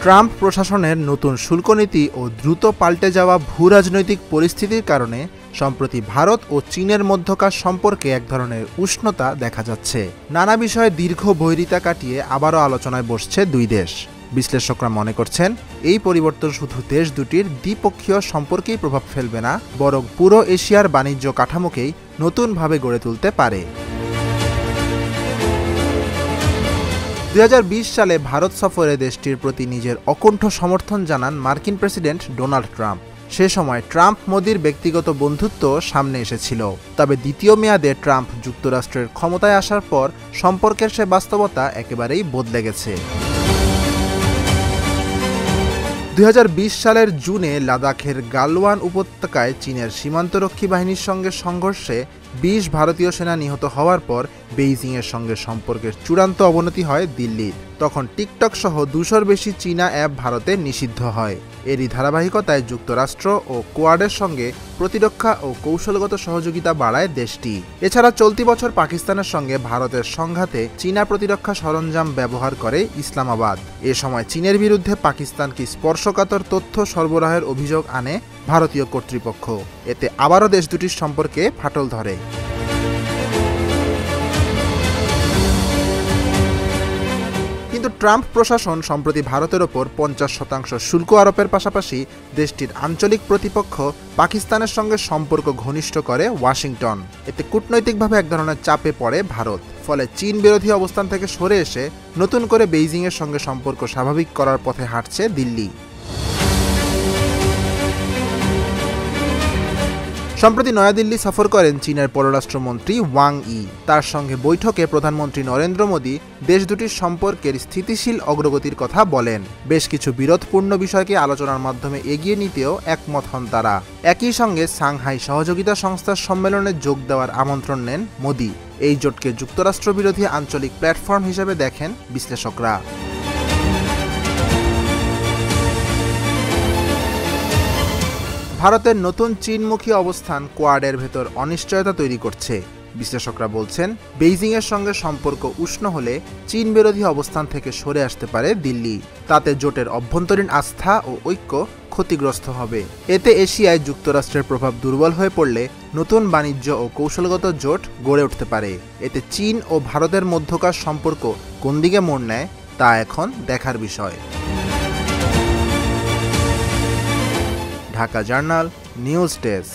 Trump প্রশাসনের নতুন শুল্ক নীতি ও দ্রুত পাল্টে যাওয়া ভূরাজনৈতিক পরিস্থিতির কারণে সম্প্রতি ভারত ও চীনের মধ্যকার সম্পর্কে এক ধরনের উষ্ণতা দেখা যাচ্ছে। নানা বিষয়ে দীর্ঘ বৈরিতা কাটিয়ে আবারও আলোচনায় বসছে দুই দেশ। বিশ্লেষকরা মনে করছেন, এই পরিবর্তন শুধু দেশ দুটির দ্বিপক্ষীয় সম্পর্কেই প্রভাব ফেলবে না, বরং পুরো এশিয়ার বাণিজ্য কাঠামোকেই নতুনভাবে গড়ে তুলতে পারে। 2020 সালে ভারত সফরে দেশটির প্রতি নিজের অকুণ্ঠ সমর্থন জানান মার্কিন প্রেসিডেন্ট ডোনাল্ড ট্রাম্প। সে সময় ট্রাম্প মোদির ব্যক্তিগত বন্ধুত্ব সামনে এসেছিল। তবে দ্বিতীয় মেয়াদে ট্রাম্প যুক্তরাষ্ট্রের ক্ষমতায় আসার পর সম্পর্কের সে বাস্তবতা একেবারেই বদলে গেছে। 2020 সালের জুনে লাদাখের গালওয়ান উপত্যকায় চীনের সীমান্তরক্ষী বাহিনীর সঙ্গে সংঘর্ষে 20 ভারতীয় সেনা নিহত হওয়ার পর বেইজিংয়ের সঙ্গে সম্পর্কের চূড়ান্ত অবনতি হয় দিল্লির। তখন টিকটক সহ 200-র বেশি চীনা অ্যাপ ভারতে নিষিদ্ধ হয়। এরই ধারাবাহিকতায় যুক্তরাষ্ট্র ও কোয়াডের সঙ্গে প্রতিরক্ষা ও কৌশলগত সহযোগিতা বাড়ায় দেশটি। এছাড়া চলতি বছর পাকিস্তানের সঙ্গে ভারতের সংঘাতে চীনা প্রতিরক্ষা সরঞ্জাম ব্যবহার করে ইসলামাবাদ। এ সময় চীনের বিরুদ্ধে পাকিস্তানকে স্পর্শকাতর তথ্য সরবরাহের অভিযোগ আনে ভারতীয় কর্তৃপক্ষ। এতে আবারও দেশ দুটির সম্পর্কে ফাটল ধরে। কিন্তু ট্রাম্প প্রশাসন সম্প্রতি ভারতের ওপর 50% শুল্ক আরোপের পাশাপাশি দেশটির আঞ্চলিক প্রতিপক্ষ পাকিস্তানের সঙ্গে সম্পর্ক ঘনিষ্ঠ করে ওয়াশিংটন। এতে কূটনৈতিকভাবে এক ধরনের চাপে পড়ে ভারত। ফলে চীন বিরোধী অবস্থান থেকে সরে এসে নতুন করে বেইজিংয়ের সঙ্গে সম্পর্ক স্বাভাবিক করার পথে হাঁটছে দিল্লি। সম্প্রতি নয়াদিল্লি সফর করেন চীনের পররাষ্ট্রমন্ত্রী ওয়াং ই। তার সঙ্গে বৈঠকে প্রধানমন্ত্রী নরেন্দ্র মোদী দেশ দুটির সম্পর্কের স্থিতিশীল অগ্রগতির কথা বলেন। বেশ কিছু বিরোধপূর্ণ বিষয়কে আলোচনার মাধ্যমে এগিয়ে নিতেও একমত হন তারা। একই সঙ্গে সাংহাই সহযোগিতা সংস্থার সম্মেলনে যোগ দেওয়ার আমন্ত্রণ নেন মোদী। এই জোটকে যুক্তরাষ্ট্র বিরোধী আঞ্চলিক প্ল্যাটফর্ম হিসেবে দেখেন বিশ্লেষকরা। ভারতের নতুন চীনমুখী অবস্থান কোয়াডের ভেতর অনিশ্চয়তা তৈরি করছে। বিশ্লেষকরা বলছেন, বেইজিংয়ের সঙ্গে সম্পর্ক উষ্ণ হলে চীন বিরোধী অবস্থান থেকে সরে আসতে পারে দিল্লি। তাতে জোটের অভ্যন্তরীণ আস্থা ও ঐক্য ক্ষতিগ্রস্ত হবে। এতে এশিয়ায় যুক্তরাষ্ট্রের প্রভাব দুর্বল হয়ে পড়লে নতুন বাণিজ্য ও কৌশলগত জোট গড়ে উঠতে পারে। এতে চীন ও ভারতের মধ্যকার সম্পর্ক কোন দিকে মোড় নেয় তা এখন দেখার বিষয়। Dhaka journal news desk.